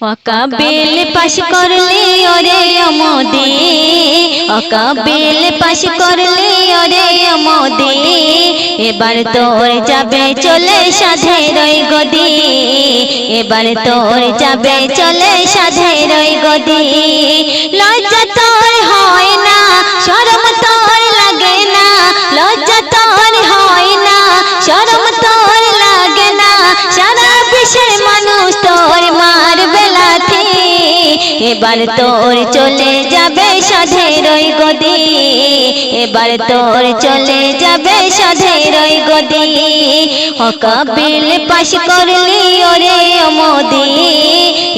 অকাবিল পাশ করলি ওরে মোদি, অকাবিল পাশ করলি ওরে মোদি, এবার তোর যাবে চলে সাধের ওই গদি, এবার তোর যাবে চলে সাধের ওই গদি। লজ্জা তোর হয় না, শরম তোর লাগে না, লজ্জা তোর হয় না, শরম তোর লাগে না, সারা বিশ্বের মানুষ তোর মারবে লাথি, এবার তোর চলে যাবে সাধের ওই গদি, এবার তোর চলে যাবে সাধের ওই গদি। অকাবিল পাশ করলি ওরে মোদি,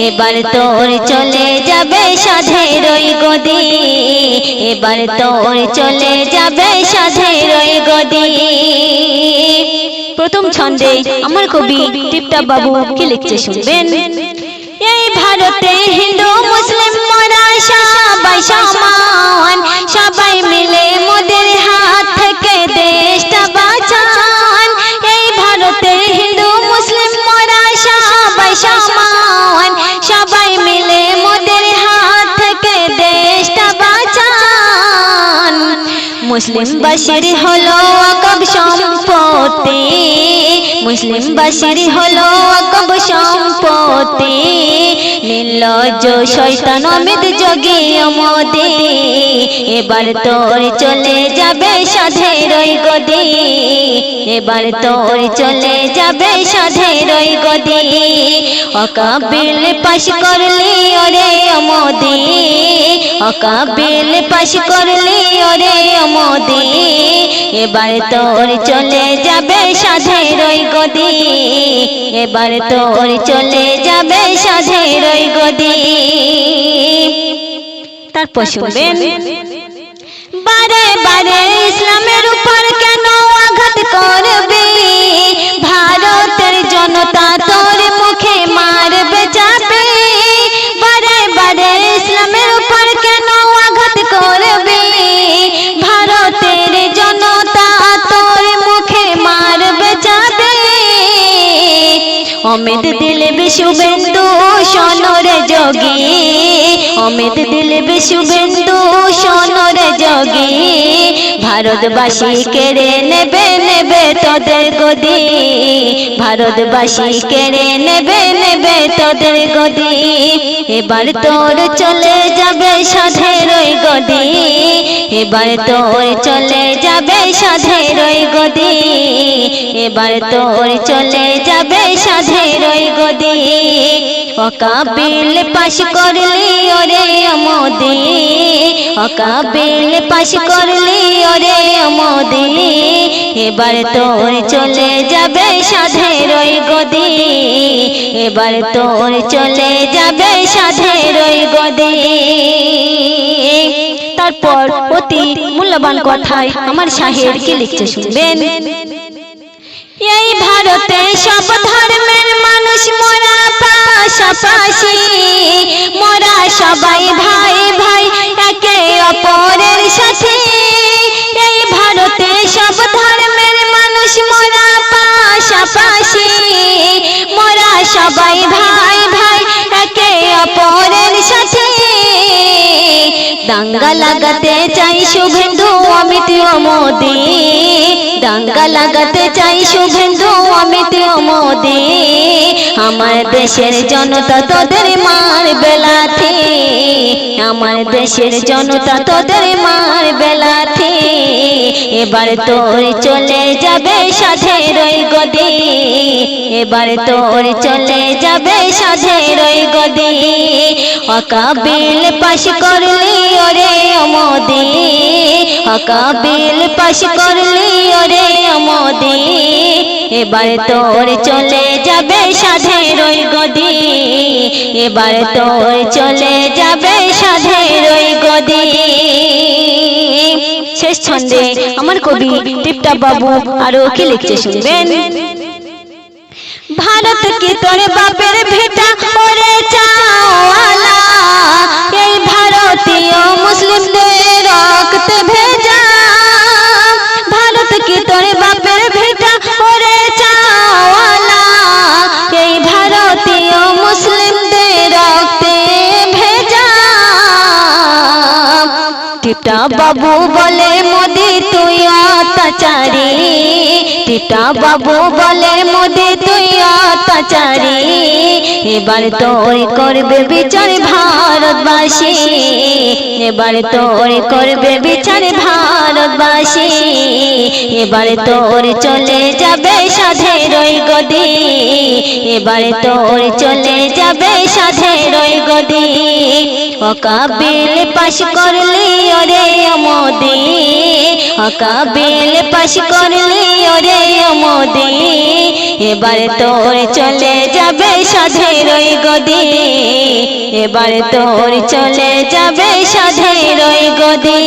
এবার তোর চলে যাবে সাধের ওই গদি, এবার তোর চলে যাবে সাধের ওই গদি। প্রথম ছন্দে আমার কবি টিপটাপ বাবু কি লিখছে শুনবেন। এই ভারতে হিন্দু মুসলিম মোরা সবাই সমান, সবাই মিলে মোদের হাত থেকে দেশটা বাঁচান। এই ভারতে হিন্দু মুসলিম মোরা সবাই সমান, সবাই মিলে মোদের হাত থেকে দেশটা বাঁচান। মুসলিম বাসীর হলো ওয়াকফ সম্পত্তি, মুসলিম বাসীর হলো ওয়াকফ সম্পত্তি, নির্লজ্জ শয়তান অমিত যোগী মোদি, এবার তোর চলে যাবে সাধের ওই গদি, এবার তোর চলে যাবে সাধের ওই গদি। অকাবিল পাশ করলি ওরে মোদি, অকাবিল পাশ করলি ওরে মোদি, এবার তোর চলে যাবে সাধের ওই গদি, এবার তোর চলে যাবে সাধের ওই গদি। তারপর শুনবেন। বারে বারে ইসলামের উপর কেন আঘাত করবে, ভারতের জনতা তোর মুখে মারবে চাপে, বারে বারে ইসলামের উপর কেন আঘাত করবে, ভারতের জনতা তোর মুখে মারবে চাপে। অমিত দিলবে শুভেন্দু সোনর যোগী, অমিত দিলবে শুভেন্দু সোনর যোগী, ভারতবাসী কেড়ে নেবে নেবে তোদের গদি, ভারতবাসী কেড়ে নেবে নেবে তোদের গদি। এবার তোর চলে যাবে সাধের ওই গদি, এবার তোর চলে যাবে সাধের ওই গদি, এবার তোর চলে যাবে সাধের ওই গদি। অকাবিল পাশ করলি ওরে মোদি, অকাবিল পাশ করলি ওরে মোদি, এবার তোর চলে যাবে সাধের ওই গদি, এবার তোর চলে যাবে সাধের ওই গদি। তারপর অতি মূল্যবান কথায় আমার শাহের কি লিখছে শুনবেন। এই ভারতে সব ধর্মের মানুষ মোরা পাশাপাশি, মোরা সবাই ভাই ভাই একে অপরের সাথে, এই ভারতে সব ধর্মের মানুষ মোরা পাশাপাশি, মোরা সবাই ভাই ভাই একে অপরের সাথে। দাঙ্গা লাগাতে চাই শুভেন্দু অমিত মোদি, দাঙ্গা লাগাতে চাই শুভেন্দু অমিত মোদি, আমার দেশের জনতা তোদের মারবে লাথি, আমার দেশের জনতা তোদের মারবে লাথি, এবার তোর চলে যাবে সাধের ওই গদি, এবার তোর চলে যাবে সাধের ওই গদি। অকাবিল পাশ করলি ওরে মোদি, অকাবিল পাশ করলি ওরে মোদি, এবার তোর চলে যাবে সাধের ওই গদি, এবার তোর চলে যাবে সাধের ওই গদি। শেষ ছন্দে আমার কবি টিপটাপ বাবু আরো কি লিখছে শুনবেন। ভারত কি তোর বাপের ভেটা ওরে চাওয়ালা, এই ভারতীয় মুসলিমদের রক্ত ভেজা, ভারত কি তোর বাপের ভেটা ওরে চাওয়ালা, এই ভারতীয় মুসলিমদের টিপটা বাবু বলে মোদি তুই অত্যাচারী, এবার তোর করবে বিচার ভারতবাসী, এবার তোর করবে বিচার ভারতবাসী, এবার তোর চলে যাবে সাধের ওই গদি, এবার তোর চলে যাবে সাধের ওই গদি। অকাবিল পাশ করলি ওরে মোদি, অকাবিল পাশ করলি ওরে মোদি, এবার তোর চলে যাবে সাধের ওই গদি, এবার তোর চলে যাবে সাধের ওই গদি।